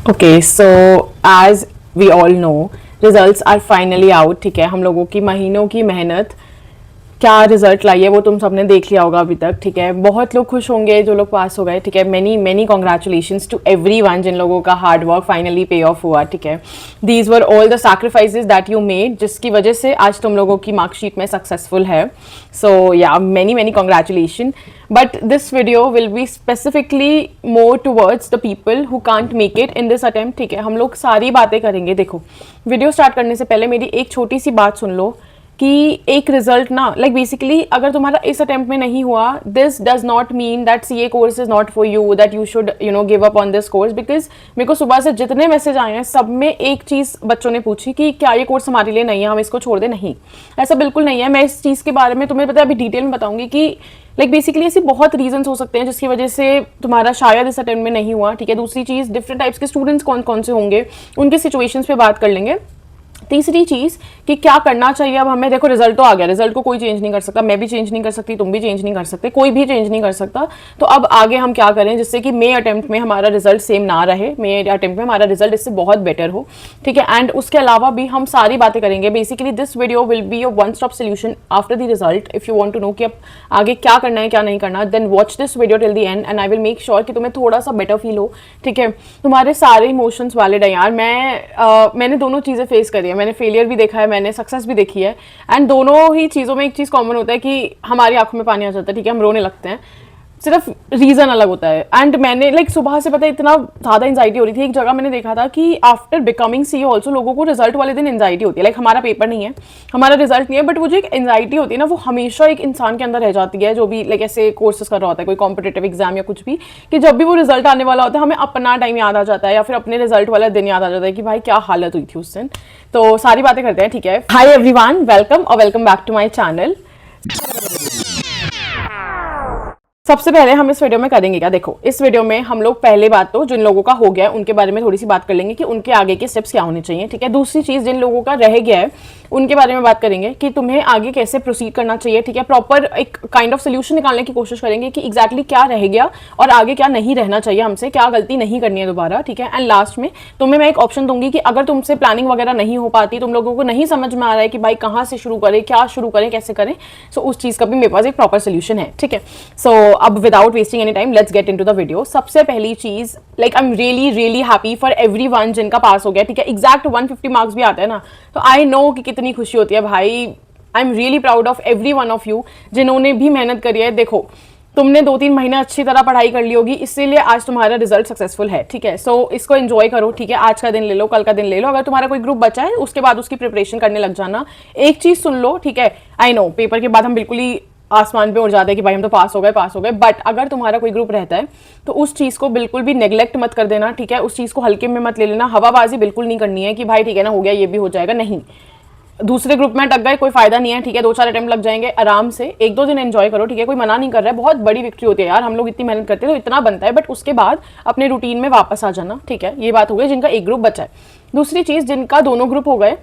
Okay so as we all know results are finally out. ठीक है, हम लोगों की महीनों की मेहनत क्या रिजल्ट लाई है वो तुम सबने देख लिया होगा अभी तक। ठीक है, बहुत लोग खुश होंगे जो लोग पास हो गए। ठीक है, many many congratulations to everyone जिन लोगों का hard work finally pay off हुआ। ठीक है, these were all the sacrifices that you made जिसकी वजह से आज तुम लोगों की मार्कशीट में सक्सेसफुल है। सो या many many congratulation. But this video will be specifically more towards the people who can't make it in this attempt. ठीक है, हम लोग सारी बातें करेंगे। देखो, वीडियो स्टार्ट करने से पहले मेरी एक छोटी सी बात सुन लो कि एक रिजल्ट ना बेसिकली अगर तुम्हारा इस अटेम्प्ट में नहीं हुआ, this does not mean that CA course is not for you, that you should give up on this course. Because मेरे को सुबह से जितने मैसेज आए हैं सब में एक चीज़ बच्चों ने पूछी कि क्या ये कोर्स हमारे लिए नहीं है, हम इसको छोड़ दें। नहीं, ऐसा बिल्कुल नहीं है। मैं इस चीज़ के बारे में तुम्हें पता है अभी डिटेल में बताऊंगी कि बेसिकली ऐसी बहुत रीजंस हो सकते हैं जिसकी वजह से तुम्हारा शायद इस अटेम्प्ट में नहीं हुआ। ठीक है, दूसरी चीज़ डिफरेंट टाइप्स के स्टूडेंट्स कौन कौन से होंगे उनके सिचुएशंस पे बात कर लेंगे। तीसरी चीज कि क्या करना चाहिए अब हमें। देखो, रिजल्ट तो आ गया, रिजल्ट को कोई चेंज नहीं कर सकता, मैं भी चेंज नहीं कर सकती, तुम भी चेंज नहीं कर सकते, कोई भी चेंज नहीं कर सकता। तो अब आगे हम क्या करें जिससे कि मे अटेम्प्ट में हमारा रिजल्ट सेम ना रहे, मे अटेम्प्ट में हमारा रिजल्ट इससे बहुत बेटर हो। ठीक है, एंड उसके अलावा भी हम सारी बातें करेंगे। Basically this video will be your one stop solution after the result. If you want to know कि अब आगे क्या करना है क्या नहीं करना, then watch this video till the end and I will make sure कि तुम्हें थोड़ा सा बेटर फील हो। ठीक है, तुम्हारे सारे इमोशंस वैलिड है यार। मैंने दोनों चीज़ें फेस करी है, मैंने फेलियर भी देखा है, मैंने सक्सेस भी देखी है। एंड दोनों ही चीज़ों में एक चीज़ कॉमन होता है कि हमारी आंखों में पानी आ जाता है। ठीक है, हम रोने लगते हैं, सिर्फ रीजन अलग होता है। एंड मैंने सुबह से पता है इतना ज़्यादा एंजाइटी हो रही थी। एक जगह मैंने देखा था कि आफ्टर बिकमिंग सीईओ ऑल्सो लोगों को रिजल्ट वाले दिन एंजाइटी होती है। हमारा पेपर नहीं है, हमारा रिजल्ट नहीं है, बट वो जो एक एंजाइटी होती है ना, वो हमेशा एक इंसान के अंदर रह जाती है जो भी ऐसे कोर्सेज कर रहा होता है, कोई कॉम्पिटेटिव एग्जाम या कुछ भी, कि जब भी वो रिजल्ट आने वाला होता है हमें अपना टाइम याद आ जाता है या फिर अपने रिजल्ट वाला दिन याद आ जाता है कि भाई क्या हालत हुई थी उस दिन। तो सारी बातें करते हैं। ठीक है, हाई एवरीवन, वेलकम और welcome back to my channel. सबसे पहले हम इस वीडियो में करेंगे क्या। देखो, इस वीडियो में हम लोग पहले बात तो जिन लोगों का हो गया है उनके बारे में थोड़ी सी बात कर लेंगे कि उनके आगे के स्टेप्स क्या होने चाहिए। ठीक है, दूसरी चीज जिन लोगों का रह गया है उनके बारे में बात करेंगे कि तुम्हें आगे कैसे प्रोसीड करना चाहिए। ठीक है, प्रॉपर एक काइंड ऑफ सोल्यूशन निकालने की कोशिश करेंगे कि एग्जैक्टली क्या रह गया और आगे क्या नहीं रहना चाहिए, हमसे क्या गलती नहीं करनी है दोबारा। ठीक है, एंड लास्ट में तुम्हें मैं एक ऑप्शन दूंगी कि अगर तुमसे प्लानिंग वगैरह नहीं हो पाती, तुम लोगों को नहीं समझ में आ रहा है कि भाई कहाँ से शुरू करें, क्या शुरू करें, कैसे करें, सो उस चीज का भी मेरे पास एक प्रॉपर सोल्यूशन है। ठीक है, सो अब without wasting any time let's get into the video. सबसे पहली चीज, I am really really happy for everyone जिनका पास हो गया। ठीक है, एग्जैक्ट 150 मार्क्स भी आते हैं ना, तो आई नो कि कितनी खुशी होती है भाई। I am really proud of every one of you जिन्होंने भी मेहनत करी है। देखो, तुमने 2-3 महीने अच्छी तरह पढ़ाई कर ली होगी, इसीलिए आज तुम्हारा रिजल्ट सक्सेसफुल है। ठीक है, सो इसको एंजॉय करो। ठीक है, आज का दिन ले लो, कल का दिन ले लो, अगर तुम्हारा कोई ग्रुप बचा है उसके बाद उसकी प्रिपरेशन करने लग जाना। एक चीज सुन लो, ठीक है, आई नो पेपर के बाद हम बिल्कुल ही आसमान पे उड़ जाते हैं कि भाई हम तो पास हो गए, बट अगर तुम्हारा कोई ग्रुप रहता है तो उस चीज़ को बिल्कुल भी नेग्लेक्ट मत कर देना। ठीक है, उस चीज़ को हल्के में मत ले लेना, हवाबाजी बिल्कुल नहीं करनी है कि भाई ठीक है ना, हो गया, ये भी हो जाएगा। नहीं, दूसरे ग्रुप में अटक गए कोई फायदा नहीं है। ठीक है, 2-4 अटेम्प्ट लग जाएंगे, आराम से 1-2 दिन एंजॉय करो। ठीक है, कोई मना नहीं कर रहा है, बहुत बड़ी विक्ट्री होती है यार। हम लोग इतनी मेहनत करते हैं तो इतना बनता है, बट उसके बाद अपने रूटीन में वापस आ जाना। ठीक है, ये बात हो गई जिनका एक ग्रुप बचा है। दूसरी चीज़, जिनका दोनों ग्रुप हो गए,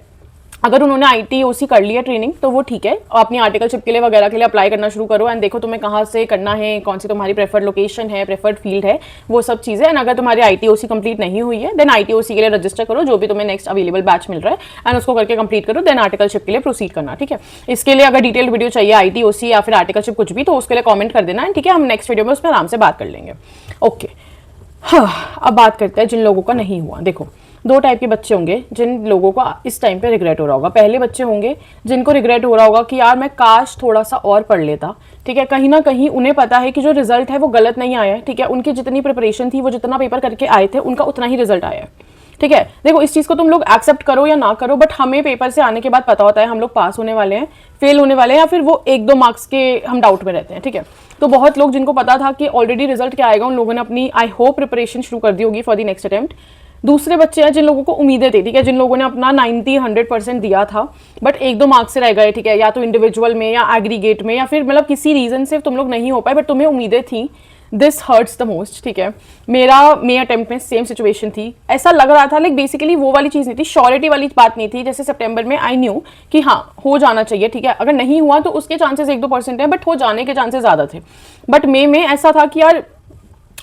अगर उन्होंने ITOC कर लिया ट्रेनिंग तो वो ठीक है, अपनी आर्टिकलशिप के लिए वगैरह के लिए अप्लाई करना शुरू करो एंड देखो तुम्हें कहाँ से करना है, कौन सी तुम्हारी प्रेफर्ड लोकेशन है, प्रेफर्ड फील्ड है, वो सब चीज़ें। एंड अगर तुम्हारी ITOC कंप्लीट नहीं हुई है देन ITOC के लिए रजिस्टर करो, जो भी तुम्हें नेक्स्ट अवेलेबल बैच मिल रहा है, एंड उसको करके कंप्लीट करो, देन आर्टिकलशिप के लिए प्रोसीड करना। ठीक है, इसके लिए अगर डिटेल्ड वीडियो चाहिए ITOC या फिर आर्टिकलशिप कुछ भी, तो उसके लिए कॉमेंट कर देना। ठीक है, हम नेक्स्ट वीडियो में उसमें आराम से बात कर लेंगे। ओके, हाँ, अब बात करते हैं जिन लोगों का नहीं हुआ। देखो, 2 टाइप के बच्चे होंगे जिन लोगों को इस टाइम पे रिग्रेट हो रहा होगा। पहले बच्चे होंगे जिनको रिग्रेट हो रहा होगा कि यार मैं काश थोड़ा सा और पढ़ लेता। ठीक है, कहीं ना कहीं उन्हें पता है कि जो रिजल्ट है वो गलत नहीं आया है। ठीक है, उनकी जितनी प्रिपरेशन थी, वो जितना पेपर करके आए थे, उनका उतना ही रिजल्ट आया है। ठीक है, देखो, इस चीज़ को तुम लोग एक्सेप्ट करो या ना करो, बट हमें पेपर से आने के बाद पता होता है हम लोग पास होने वाले हैं, फेल होने वाले हैं, या फिर वो 1-2 मार्क्स के हम डाउट में रहते हैं। ठीक है, तो बहुत लोग जिनको पता था कि ऑलरेडी रिजल्ट क्या आएगा, उन लोगों ने अपनी आई होप प्रिपरेशन शुरू कर दी होगी फॉर द नेक्स्ट अटेम्प्ट। दूसरे बच्चे हैं जिन लोगों को उम्मीदें थी। ठीक है, जिन लोगों ने अपना 90-100% दिया था बट 1-2 मार्क्स से रह गए। ठीक है, या तो इंडिविजुअल में या एग्रीगेट में या फिर किसी रीजन से तुम लोग नहीं हो पाए, बट तुम्हें उम्मीदें थी। This hertz the most. ठीक है, मेरा मे अटेम्प्ट में सेम सिचुएशन थी, ऐसा लग रहा था, बेसिकली वो वाली चीज़ नहीं थी, श्योरिटी वाली बात नहीं थी। जैसे सितंबर में आई न्यू कि हाँ हो जाना चाहिए। ठीक है, अगर नहीं हुआ तो उसके चांसेस 1-2% है, बट हो जाने के चांसेस ज़्यादा थे। बट मे में ऐसा था कि यार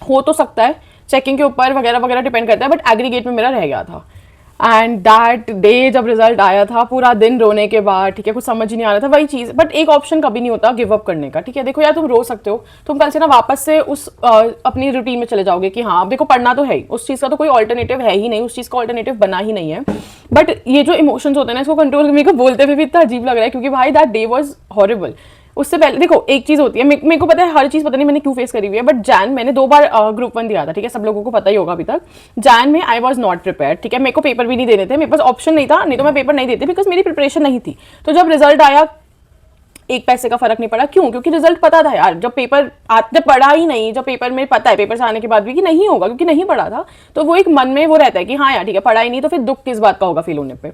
हो तो सकता है, चेकिंग के ऊपर वगैरह वगैरह डिपेंड करता है, बट एग्रीगेट में मेरा रह गया था। एंड दैट डे जब रिजल्ट आया था, पूरा दिन रोने के बाद, ठीक है, कुछ समझ ही नहीं आ रहा था, वही चीज़। बट एक ऑप्शन कभी नहीं होता गिव अप करने का, ठीक है। देखो यार, तुम रो सकते हो, तुम कल से ना वापस से उस अपनी रूटीन में चले जाओगे कि हाँ अब देखो पढ़ना तो है ही, उस चीज़ का तो कोई ऑल्टरनेटिव है ही नहीं, उस चीज़ का ऑल्टरनेटिव बना ही नहीं है। बट ये जो इमोशंस होते हैं ना, इसको कंट्रोल मेरे को बोलते हुए भी इतना अजीब लग रहा है, क्योंकि भाई दैट डे वॉज हॉरेबल। उससे पहले देखो एक चीज होती है, मेरे को पता है हर चीज, पता नहीं मैंने क्यों फेस करी हुई है, बट जैन मैंने 2 बार ग्रुप 1 दिया था, ठीक है, सब लोगों को पता ही होगा अभी तक। जैन में आई वॉज नॉट प्रिपेयर, ठीक है, मेरे को पेपर भी नहीं देने थे, मेरे पास ऑप्शन नहीं था, नहीं तो मैं पेपर नहीं देती, बिकॉज मेरी प्रिपरेशन नहीं थी। तो जब रिजल्ट आया, 1 पैसे का फर्क नहीं पड़ा। क्यों? क्योंकि रिजल्ट पता था यार, जब पेपर आते पढ़ा ही नहीं, जब पेपर में पता है पेपर से आने के बाद भी कि नहीं होगा, क्योंकि नहीं पढ़ा था, तो वो एक मन में वो रहता है कि हाँ यार ठीक है पढ़ा ही नहीं, तो फिर दुख किस बात का होगा फील होने पे।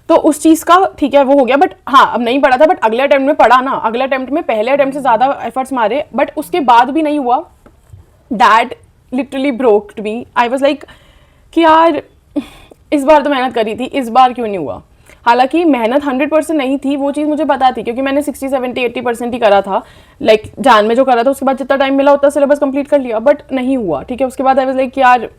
तो उस चीज़ का ठीक है वो हो गया, बट हाँ अब नहीं पढ़ा था, बट अगले अटेम्प्ट में पढ़ा ना, अगले अटेम्प्ट में पहले अटेम्प्ट से ज़्यादा एफर्ट्स मारे, बट उसके बाद भी नहीं हुआ। That literally broked me. I was like कि यार इस बार तो मेहनत करी थी, इस बार क्यों नहीं हुआ। हालांकि मेहनत 100% नहीं थी, वो चीज़ मुझे पता थी, क्योंकि मैंने 60, 70, 80% ही करा था, लाइक जान में जो करा था, उसके बाद जितना टाइम मिला उतना सिलेबस कंप्लीट कर लिया, बट नहीं हुआ, ठीक है। उसके बाद आई वाज लाइक यार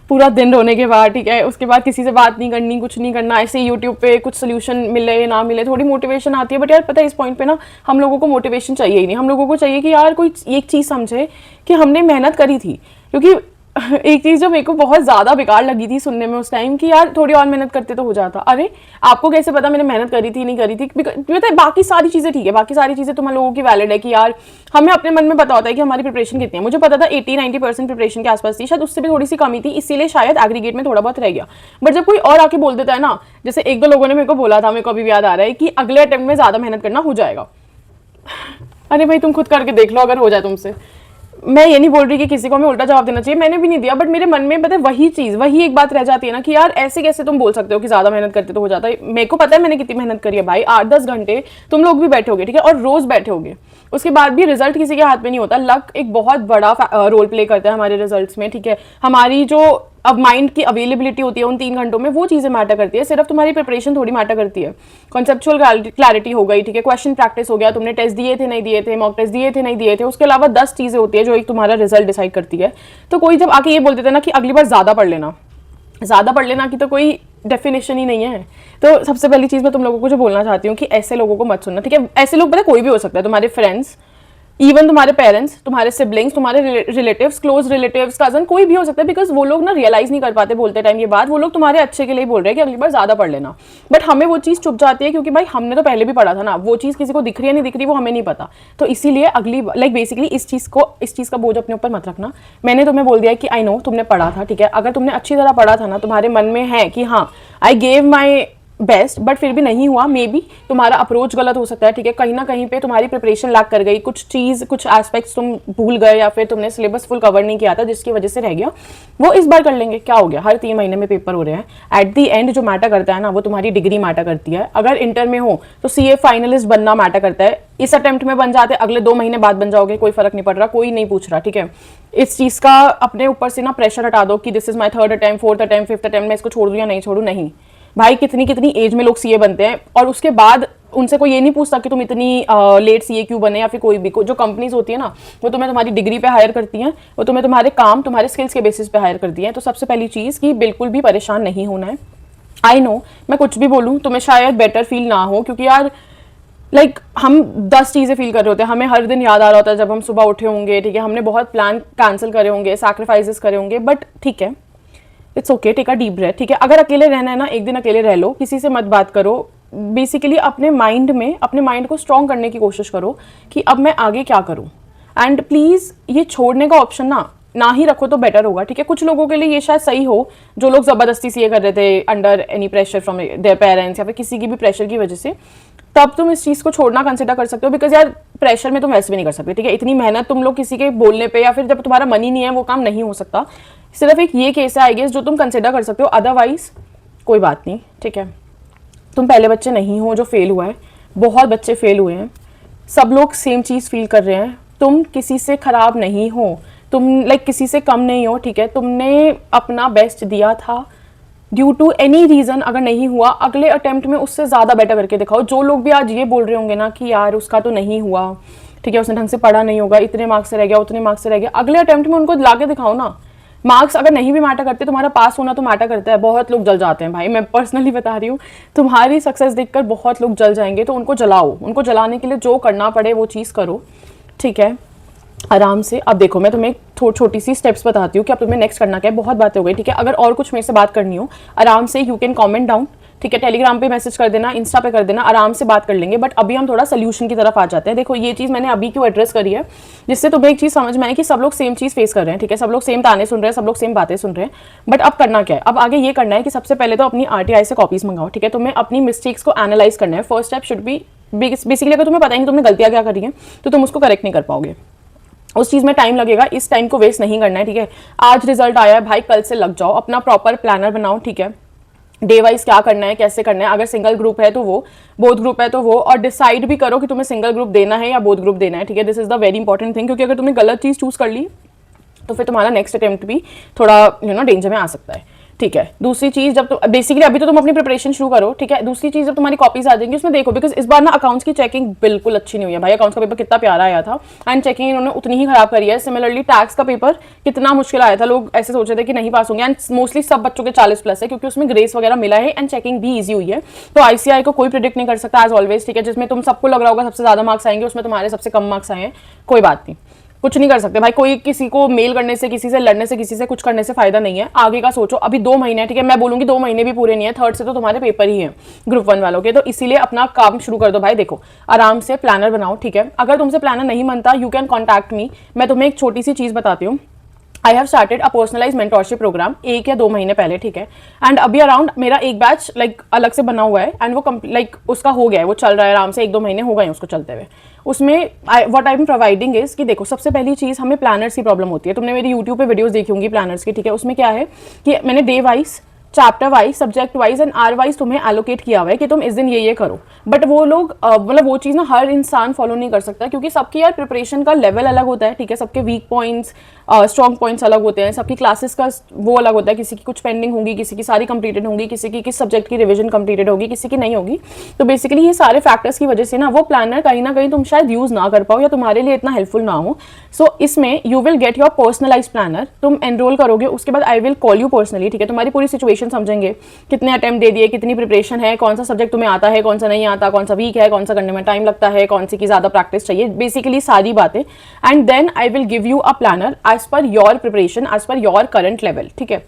पूरा दिन रोने के बाद, ठीक है, उसके बाद किसी से बात नहीं करनी, कुछ नहीं करना, ऐसे यूट्यूब पे कुछ सोल्यूशन मिले ना मिले, थोड़ी मोटिवेशन आती है, बट यार पता है इस पॉइंट पे ना हम लोगों को मोटिवेशन चाहिए ही नहीं, हम लोगों को चाहिए कि यार कोई एक चीज़ समझे कि हमने मेहनत करी थी। क्योंकि एक चीज़ जो मेरे को बहुत ज़्यादा बेकार लगी थी सुनने में उस टाइम, कि यार थोड़ी और मेहनत करते तो हो जाता। अरे आपको कैसे पता मैंने मेहनत करी थी नहीं करी थी? पता है बाकी सारी चीज़ें ठीक है, बाकी सारी चीज़ें तुम लोगों की वैलिड है कि यार हमें अपने मन में पता होता है कि हमारी प्रिपरेशन कितनी है। मुझे पता था 80-90% प्रिपरेशन के आसपास थी, शायद उससे भी थोड़ी सी कमी थी, इसीलिए शायद एग्रीगेट में थोड़ा बहुत रह गया। बट जब कोई और आके बोल देता है ना, जैसे 1-2 लोगों ने मेरे को बोला था, मेरे को अभी भी याद आ रहा है कि अगले अटेम्प्ट में ज़्यादा मेहनत करना हो जाएगा। अरे भाई तुम खुद करके देख लो अगर हो जाए तुमसे। मैं ये नहीं बोल रही कि किसी को हमें उल्टा जवाब देना चाहिए, मैंने भी नहीं दिया, बट मेरे मन में पता है वही चीज़, वही एक बात रह जाती है ना कि यार ऐसे कैसे तुम बोल सकते हो कि ज़्यादा मेहनत करते तो हो जाता है। मेरे को पता है मैंने कितनी मेहनत करी है भाई, 8-10 घंटे तुम लोग भी बैठे होगे, ठीक है, और रोज बैठे होगे, उसके बाद भी रिजल्ट किसी के हाथ में नहीं होता। लक एक बहुत बड़ा रोल प्ले करता है हमारे रिजल्ट्स में, ठीक है। हमारी जो अब माइंड की अवेलेबिलिटी होती है उन 3 घंटों में, वो चीज़ें मैटर करती है, सिर्फ तुम्हारी प्रिपरेशन थोड़ी मैटर करती है। कॉन्सेप्चुअल क्लैरिटी हो गई, ठीक है, क्वेश्चन प्रैक्टिस हो गया, तुमने टेस्ट दिए थे नहीं दिए थे, मॉक टेस्ट दिए थे नहीं दिए थे, उसके अलावा 10 चीज़ें होती है जो एक तुम्हारा रिजल्ट डिसाइड करती है। तो कोई जब आके ये बोल देता है ना कि अगली बार ज़्यादा पढ़ लेना की तो कोई डेफिनेशन ही नहीं है। तो सबसे पहली चीज़ मैं तुम लोगों को जो बोलना चाहती हूँ कि ऐसे लोगों को मत सुनना, ठीक है। ऐसे लोग पता कोई भी हो सकता है, तुम्हारे फ्रेंड्स, इवन तुम्हारे पेरेंट्स, तुम्हारे सिबलिंग्स, तुम्हारे रिलेटिव्स, क्लोज रिलेटिव्स, कजन, कोई भी हो सकता है, बिकॉज वो लोग ना रियलाइज नहीं कर पाते बोलते टाइम ये बात, वो लोग तुम्हारे अच्छे के लिए बोल रहे हैं कि अगली बार ज्यादा पढ़ लेना, बट हमें वो चीज़ चुप जाती है क्योंकि भाई हमने तो पहले भी पढ़ा था ना, वो चीज़ किसी को दिख रही है नहीं दिख रही वो हमें नहीं पता। तो इसीलिए अगली लाइक बेसिकली इस चीज़ का बोझ अपने ऊपर मत रखना। मैंने तुम्हें बोल दिया कि आई नो तुमने पढ़ा था, ठीक है, अगर तुमने अच्छी तरह पढ़ा था ना, तुम्हारे मन में है कि हाँ I gave my best, but फिर भी नहीं हुआ, मे बी तुम्हारा अप्रोच गलत हो सकता है, ठीक है, कहीं ना कहीं पे तुम्हारी प्रिपरेशन लैक कर गई, कुछ चीज़ कुछ एस्पेक्ट्स तुम भूल गए, या फिर तुमने सिलेबस फुल कवर नहीं किया था जिसकी वजह से रह गया, वो इस बार कर लेंगे, क्या हो गया, हर 3 महीने में पेपर हो रहे हैं। एट दी एंड जो मैटर करता है ना वो तुम्हारी डिग्री मैटर करती है। अगर इंटर में हो तो CA फाइनलिस्ट बनना मैटर करता है, इस अटेम्प्ट में बन जाते, अगले 2 महीने बाद बन जाओगे, कोई फर्क नहीं पड़ रहा, कोई नहीं पूछ रहा, ठीक है। इस चीज़ का अपने ऊपर से ना प्रेशर हटा दो कि this is my 3rd attempt, 4th attempt, 5th attempt, मैं इसको छोड़ दूँ या नहीं छोड़ू। नहीं भाई, कितनी एज में लोग CA बनते हैं और उसके बाद उनसे कोई ये नहीं पूछता कि तुम इतनी लेट CA क्यों बने, या फिर कोई भी जो कंपनीज होती है ना वो तुम्हें तुम्हारी डिग्री पे हायर करती हैं, वो तुम्हें तुम्हारे काम तुम्हारे स्किल्स के बेसिस पे हायर करती हैं। तो सबसे पहली चीज़ कि बिल्कुल भी परेशान नहीं होना है। आई नो मैं कुछ भी बोलूँ तुम्हें शायद बेटर फील ना हो, क्योंकि यार लाइक हम 10 चीज़ें फील कर रहे होते हैं, हमें हर दिन याद आ रहा होता है जब हम सुबह उठे होंगे, ठीक है, हमने बहुत प्लान कैंसिल करे होंगे, सैक्रिफाइसेस करे होंगे, बट ठीक है, it's okay, take a deep breath, ठीक है। अगर अकेले रहना है ना, एक दिन अकेले रह लो, किसी से मत बात करो, बेसिकली अपने माइंड को स्ट्रॉन्ग करने की कोशिश करो कि अब मैं आगे क्या करूँ। एंड प्लीज़ ये छोड़ने का ऑप्शन ना ही रखो तो बेटर होगा, ठीक है। कुछ लोगों के लिए ये शायद सही हो जो लोग ज़बरदस्ती CA कर रहे थे under any pressure from their parents या फिर किसी की भी प्रेशर की वजह से, तब तुम इस चीज़ को छोड़ना कंसिडर कर सकते हो, बिकॉज यार प्रेशर में तुम वैसे भी नहीं कर सकते, ठीक है। इतनी मेहनत तुम लोग किसी के बोलने पे, या फिर जब तुम्हारा मन ही नहीं है वो काम नहीं हो सकता। सिर्फ एक ये केस है आई गेस जो तुम कंसिडर कर सकते हो, अदरवाइज कोई बात नहीं, ठीक है। तुम पहले बच्चे नहीं हो जो फेल हुआ है, बहुत बच्चे फेल हुए हैं, सब लोग सेम चीज़ फील कर रहे हैं, तुम किसी से खराब नहीं हो, तुम लाइक किसी से कम नहीं हो, ठीक है। तुमने अपना बेस्ट दिया था, ड्यू टू एनी रीज़न अगर नहीं हुआ, अगले अटेम्प्ट में उससे ज़्यादा बेटर करके दिखाओ। जो लोग भी आज ये बोल रहे होंगे ना कि यार उसका तो नहीं हुआ, ठीक है, उसने ढंग से पढ़ा नहीं होगा, इतने मार्क्स से रह गया, उतने मार्क्स से रह गया, अगले अटेम्प्ट में उनको ला के दिखाओ ना। मार्क्स अगर नहीं भी मैटर करते, तुम्हारा पास होना तो मैटर करता है। बहुत लोग जल जाते हैं भाई, मैं पर्सनली बता रही हूँ, तुम्हारी सक्सेस देखकर बहुत लोग जल जाएंगे, तो उनको जलाओ, उनको जलाने के लिए जो करना पड़े वो चीज़ करो, ठीक है, आराम से। अब देखो मैं तुम्हें छोटी सी स्टेप्स बताती हूँ कि अब तुम्हें नेक्स्ट करना क्या है। बहुत बातें हो गई, ठीक है, अगर और कुछ मेरे से बात करनी हो आराम से यू कैन कमेंट डाउन, ठीक है, टेलीग्राम पे मैसेज कर देना, इंस्टा पे कर देना, आराम से बात कर लेंगे। बट अभी हम थोड़ा सोल्यूशन की तरफ आ जाते हैं। देखो ये चीज़ मैंने अभी क्यों एड्रेस करी है, जिससे तुम्हें एक चीज़ समझ में आए कि सब लोग सेम चीज़ फेस कर रहे हैं, ठीक है, सब लोग सेम ताने सुन रहे हैं, सब लोग सेम बातें सुन रहे हैं। बट अब करना क्या है, अब आगे ये करना है कि सबसे पहले तो अपनी RTI से कॉपीज मंगाओ, ठीक है, तुम्हें अपनी मिस्टेक्स को एनालाइज करना है। First step should be basically, अगर तुम्हें पता ही नहीं तुमने गलतियाँ क्या करी हैं तो तुम उसको करेक्ट नहीं कर पाओगे, उस चीज़ में टाइम लगेगा। इस टाइम को वेस्ट नहीं करना है, ठीक है। आज रिजल्ट आया है भाई, कल से लग जाओ, अपना प्रॉपर प्लानर बनाओ, ठीक है, डे वाइज क्या करना है, कैसे करना है। अगर सिंगल ग्रुप है तो वो, बोथ ग्रुप है तो वो, और डिसाइड भी करो कि तुम्हें सिंगल ग्रुप देना है या बोथ ग्रुप देना है, ठीक है। This is the very important thing, क्योंकि अगर तुमने गलत चीज़ चूज कर ली तो फिर तुम्हारा नेक्स्ट अटेम्प्ट भी थोड़ा डेंजर में आ सकता है, ठीक है। दूसरी चीज, जब तो बेसिकली अभी तो तुम अपनी प्रिपरेशन शुरू करो, ठीक है। दूसरी चीज, जब तुम्हारी कॉपीज आ जाएंगी उसमें देखो, बिकॉज इस बार ना अकाउंट्स की चेकिंग बिल्कुल अच्छी नहीं हुई है भाई। अकाउंट्स का पेपर कितना प्यारा आया था एंड चेकिंग इन्होंने उतनी ही खराब करी है। सिमिलरली टैक्स का पेपर कितना मुश्किल आया था, लोग ऐसे सोच रहे थे कि नहीं पास होंगे, एंड मोस्टली सब बच्चों के 40+ है, क्योंकि उसमें ग्रेस वगैरह मिला है एंड चेकिंग भी ईजी हुई है। तो ICI को कोई प्रिडिक्ट नहीं कर सकता एज ऑलवेज, ठीक है। जिसमें तुम सबको लग रहा होगा सबसे ज्यादा मार्क्स आएंगे, उसमें तुम्हारे सबसे कम मार्क्स आए हैं, कोई बात नहीं, कुछ नहीं कर सकते भाई। कोई किसी को मेल करने से, किसी से लड़ने से, किसी से कुछ करने से फायदा नहीं है। आगे का सोचो, अभी 2 महीने है, ठीक है। मैं बोलूंगी 2 महीने भी पूरे नहीं है, 3rd से तो तुम्हारे पेपर ही है ग्रुप 1 वालों के, तो इसीलिए अपना काम शुरू कर दो भाई। देखो आराम से प्लानर बनाओ, ठीक है। अगर तुमसे प्लानर नहीं बनता, यू कैन कॉन्टैक्ट मी। मैं तुम्हें एक छोटी सी चीज बताती हूँ। I have started a personalise mentorship programme 1 या 2 महीने पहले, ठीक है। एंड अभी अराउंड मेरा एक बैच लाइक अलग से बना हुआ है एंड वो लाइक उसका हो गया है, वो चल रहा है आराम से, 1-2 महीने हो गए हैं उसको चलते हुए। उसमें what I am providing is कि देखो, सबसे पहली चीज़, हमें प्लानर्स की प्रॉब्लम होती है। तुमने मेरी यूट्यूब पे वीडियोस देखी होंगी प्लानर्स की, ठीक है। उसमें क्या है कि मैंने day wise, chapter wise, subject wise and hour wise तुम्हें एलोकेट किया हुआ है कि तुम इस दिन ये करो। बट वो लोग मतलब वो चीज़ ना हर इंसान फॉलो नहीं कर सकता, क्योंकि सबकी यार प्रिपरेशन का लेवल अलग होता है, ठीक है। सबके वीक पॉइंट्स, स्ट्रॉन्ग पॉइंट्स अलग होते हैं, सबकी क्लासेस का वो अलग होता है। किसी की कुछ पेंडिंग होगी, किसी की सारी कंप्लीटेड होंगी, किसी की किस सब्जेक्ट की रिविजन कंप्लीटेड होगी, किसी की नहीं होगी। तो बेसिकली ये सारे फैक्टर्स की वजह से ना वो प्लानर कहीं ना कहीं तुम शायद यूज ना कर पाओ या तुम्हारे लिए इतना हेल्पफुल ना हो। सो इसमें you will get your personalise planner, तुम एनरोल करोगे, उसके बाद I will call you personally, ठीक है। तुम्हारी पूरी सिचुएशन समझेंगे, कितने अटेम्प्ट दे दिए, कितनी प्रिपरेशन है, कौन सा सब्जेक्ट तुम्हें आता है, कौन सा नहीं आता, कौन सा वीक है, कौन सा करने में टाइम लगता है, कौन सी की ज्यादा प्रैक्टिस चाहिए, बेसिकली सारी बातें। And then I will give you a planner as per your preparation, as per your current level, ठीक है।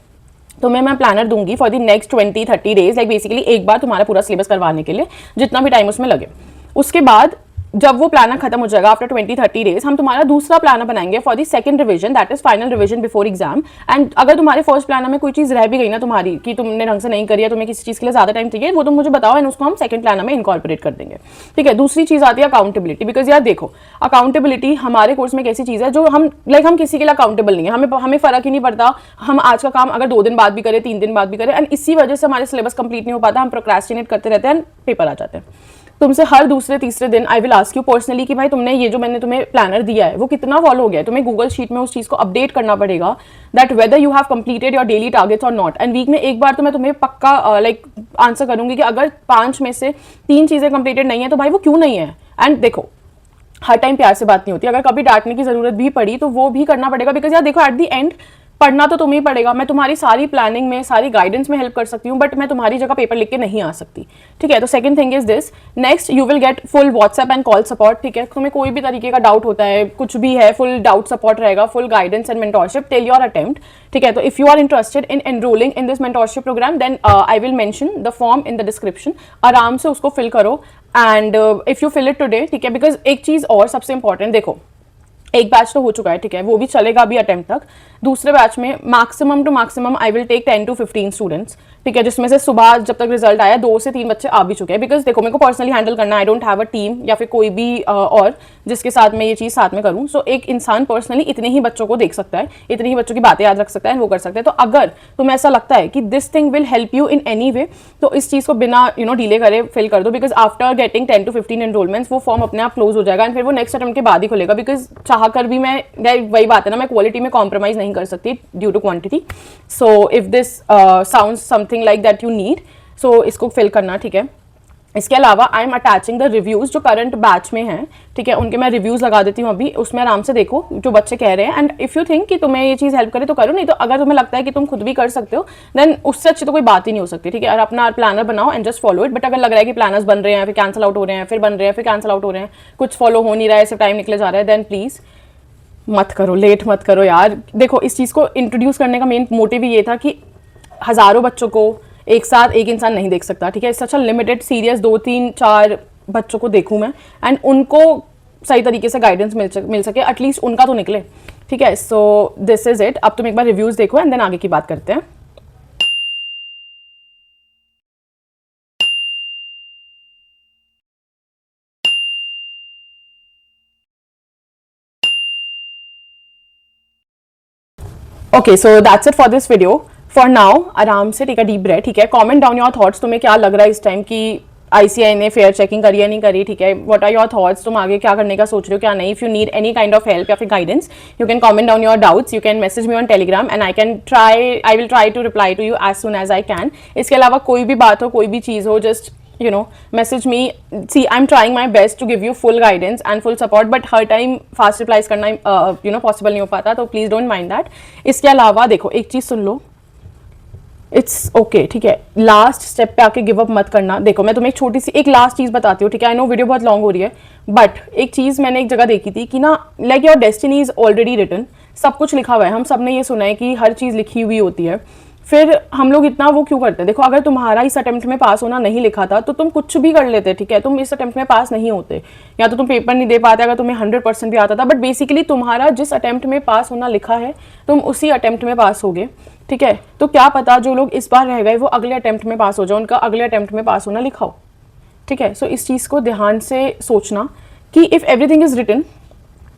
तो मैं प्लानर दूंगी for the next 20-30 days, like basically एक बार तुम्हारा पूरा सिलेबस करवाने के लिए, जितना भी टाइम उसमें लगे। उसके बाद जब वो प्लानर खत्म हो जाएगा आफ्टर 20-30 डेज, हम तुम्हारा दूसरा प्लानर बनाएंगे for the second revision, that is final revision before exam. And अगर तुम्हारे फर्स्ट प्लानर में कोई चीज रह भी गई ना तुम्हारी, कि तुमने ढंग से नहीं करी है, तुम्हें किसी चीज के लिए ज्यादा टाइम चाहिए, वो तुम मुझे बताओ एंड उसको हम सेकंड प्लानर में इनकॉर्पोरेट कर देंगे, ठीक है। दूसरी चीज आती है अकाउंटेबिलिटी, बिकॉज यार देखो, अकाउंटेबिलिटी हमारे कोर्स में एक ऐसी चीज है जो हम हम किसी के लिए अकाउंटेबल नहीं है, हमें फर्क ही नहीं पड़ता हम आज का काम अगर 2 दिन बाद भी करें, 3 दिन बाद भी करें, एंड इसी वजह से हमारे सिलेबस कंप्लीट नहीं हो पाता, हम प्रोक्रेस्टिनेट करते रहते हैं एंड पेपर आ जाते हैं। तुमसे हर दूसरे तीसरे दिन I will ask you personally कि भाई तुमने ये जो मैंने तुम्हें प्लानर दिया है वो कितना फॉलो हो गया है। तुम्हें गूगल शीट में उस चीज को अपडेट करना पड़ेगा, that whether you have completed your daily targets और नॉट। एंड वीक में एक बार तो मैं तुम्हें पक्का लाइक आंसर करूंगी कि अगर 5 में से 3 चीजें कंप्लीटेड नहीं है तो भाई वो क्यों नहीं है। एंड देखो, हर टाइम प्यार से बात नहीं होती, अगर कभी डांटने की जरूरत भी पड़ी तो वो भी करना पड़ेगा, बिकॉज यार देखो, एट द एंड पढ़ना तो तुम्हें ही पड़ेगा। मैं तुम्हारी सारी प्लानिंग में, सारी गाइडेंस में हेल्प कर सकती हूँ, बट मैं तुम्हारी जगह पेपर लिख के नहीं आ सकती, ठीक है। तो second thing is this, next you will get full WhatsApp and call support, ठीक है। तुम्हें कोई भी तरीके का डाउट होता है, कुछ भी है, फुल डाउट सपोर्ट रहेगा, full guidance and mentorship till your attempt, ठीक है। तो if you are interested in enrolling in this mentorship programme, then I will mention the form in the description, आराम से उसको फिल करो and if you fill it today, ठीक है। Because एक चीज और सबसे इंपॉर्टेंट, देखो एक बैच तो हो चुका है, ठीक है, वो भी चलेगा अभी अटेम्प्ट तक। दूसरे बैच में maximum two maximum I will take 10 to 15 students, ठीक है, जिसमें से सुबह जब तक रिजल्ट आया 2 से 3 बच्चे आ भी चुके हैं। बिकॉज देखो, मेरे को पर्सनली हैंडल करना, I don't have a team या फिर कोई भी और जिसके साथ मैं ये चीज़ साथ में करूँ। सो एक इंसान पर्सनली इतने ही बच्चों को देख सकता है, इतनी ही बच्चों की बातें याद रख सकता है, वो कर सकता है। तो अगर तुम्हें ऐसा लगता है कि this thing will help you in any way, तो इस चीज़ को बिना डिले करे फिल कर दो, because after getting 10 to 15 enrolments वो फॉर्म अपने आप क्लोज हो जाएगा एंड फिर वो नेक्स्ट अटेम्प्ट के बाद ही खुलेगा। बिकॉज चाह कर भी मैं वही बात है ना, मैं क्वालिटी में कॉम्प्रोमाइज नहीं कर सकती due to quantity. So if this sounds something like that you need, so इसको फिल करना, ठीक है। इसके अलावा I am attaching the reviews जो करंट बैच में हैं, ठीक है, उनके मैं रिव्यूज़ लगा देती हूँ अभी, उसमें आराम से देखो जो बच्चे कह रहे हैं। एंड इफ़ यू थिंक कि तुम्हें ये चीज़ हेल्प करे तो करो, नहीं तो अगर तुम्हें लगता है कि तुम खुद भी कर सकते हो देन उससे अच्छी तो कोई बात ही नहीं हो सकती, ठीक है। और अपना प्लानर बनाओ and just follow it. But अगर लग रहा है कि प्लानर्स बन रहे हैं फिर कैंसिल आउट हो रहे हैं, फिर बन रहे हैं फिर कैंसिल आउट हो रहे हैं, कुछ फॉलो हो नहीं रहा है, सिर्फ टाइम निकले जा रहा है, देन प्लीज़ मत करो, लेट मत करो यार। देखो इस चीज़ को इंट्रोड्यूस करने का मेन मोटिव ही ये था कि हज़ारों बच्चों को एक साथ एक इंसान नहीं देख सकता, ठीक है। सच अ लिमिटेड सीरियस 2-3-4 बच्चों को देखूं मैं एंड उनको सही तरीके से गाइडेंस मिल सके, एटलीस्ट उनका तो निकले, ठीक है। So this is it. अब तुम एक बार रिव्यूज़ देखो एंड देन आगे की बात करते हैं। Okay, so that's it for this video for now. आराम से टेक अ डीप ब्रेथ, ठीक है। कमेंट डाउन योर थॉट्स, तुम्हें क्या लग रहा है इस टाइम की आईसीआई ने फेयर चेकिंग करी या नहीं करी, ठीक है। व्हाट आर योर थॉट्स, तुम आगे क्या करने का सोच रहे हो क्या नहीं। If you need any kind of help या फिर guidance you can comment down your doubts, you can message me on Telegram and I will try to reply to you as soon as I can. इसके अलावा कोई भी बात हो, कोई भी चीज़ हो, just you know message me. See, I'm trying my best to give you full guidance and full support, but her time fast replies करना पॉसिबल नहीं हो पाता, तो प्लीज़ डोंट माइंड दैट। इसके अलावा देखो एक चीज़ सुन लो, इट्स ओके, ठीक है। लास्ट स्टेप पे आके गिव अप मत करना। देखो मैं तुम्हें एक छोटी सी एक लास्ट चीज़ बताती हूँ, ठीक है। आई नो वीडियो बहुत लॉन्ग हो रही है, बट एक चीज़ मैंने एक जगह देखी थी कि ना, like your destiny is already written, सब कुछ लिखा हुआ है। हम सब ने ये सुना है कि हर चीज़ लिखी हुई होती है, फिर हम लोग इतना वो क्यों करते हैं। देखो अगर तुम्हारा इस अटेम्प्ट में पास होना नहीं लिखा था तो तुम कुछ भी कर लेते, ठीक है। तुम इस अटेम्प्ट में पास नहीं होते, या तो तुम पेपर नहीं दे पाते अगर तुम्हें 100% भी आता था, बट बेसिकली तुम्हारा जिस अटेम्प्ट में पास होना लिखा है तुम उसी अटेम्प्ट में पास होगे, ठीक है। तो क्या पता जो लोग इस बार रह गए वो अगले अटेम्प्ट में पास हो जाओ, उनका अगले अटेम्प्ट में पास होना लिखा हो, ठीक है। सो इस चीज़ को ध्यान से सोचना कि इफ़ एवरीथिंग इज़ रिटन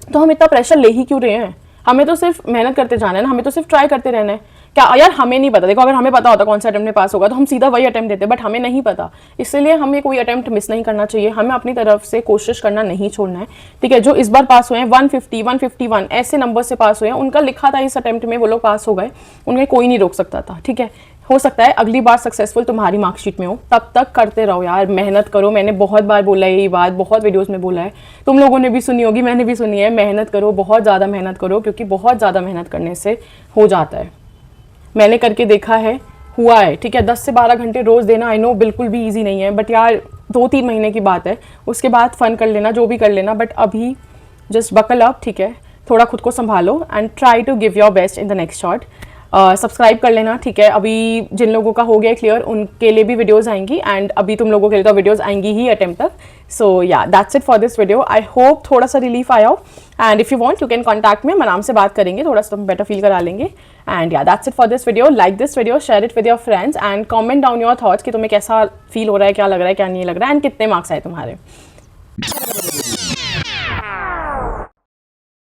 तो हम इतना प्रेशर ले ही क्यों रहे हैं। हमें तो सिर्फ मेहनत करते जाना है ना, हमें तो सिर्फ ट्राई करते रहना है। क्या यार हमें नहीं पता, देखो अगर हमें पता होता कौन सा अटेम्प्ट में पास होगा तो हम सीधा वही अटेम्प्ट देते, बट हमें नहीं पता, इसलिए हमें कोई अटेम्प्ट मिस नहीं करना चाहिए। हमें अपनी तरफ से कोशिश करना नहीं छोड़ना है, ठीक है। जो इस बार पास हुए हैं 150, 151 ऐसे नंबर से पास हुए हैं, उनका लिखा था इस अटेम्प्ट में, वो लोग पास हो गए, उन्हें कोई नहीं रोक सकता था, ठीक है। हो सकता है अगली बार सक्सेसफुल तुम्हारी मार्कशीट में हो, तब तक करते रहो यार, मेहनत करो। मैंने बहुत बार बोला है यही बात, बहुत वीडियोस में बोला है, तुम लोगों ने भी सुनी होगी, मैंने भी सुनी है। मेहनत करो, बहुत ज़्यादा मेहनत करो, क्योंकि बहुत ज़्यादा मेहनत करने से हो जाता है। मैंने करके देखा है, हुआ है, ठीक है। 10 से 12 घंटे रोज़ देना आई नो बिल्कुल भी ईजी नहीं है, बट यार 2-3 महीने की बात है, उसके बाद फन कर लेना, जो भी कर लेना, बट अभी जस्ट बकल अप, ठीक है। थोड़ा खुद को संभालो and try to give your best in the next shot. Subscribe कर लेना, ठीक है। अभी जिन लोगों का हो गया क्लियर उनके लिए भी वीडियोस आएंगी, एंड अभी तुम लोगों के लिए तो वीडियोस आएंगी ही अटेम्प्ट तक। सो या that's it for this video. I hope थोड़ा सा रिलीफ आया हो, and if you want you can contact में, हम आराम से बात करेंगे, थोड़ा सा तुम बेटर फील करा लेंगे। एंड या that's it for this video. Like this video, share it with your friends and comment down your thoughts कि तुम्हें कैसा फील हो रहा है, क्या लग रहा है, क्या नहीं लग रहा है, एंड कितने मार्क्स आए तुम्हारे।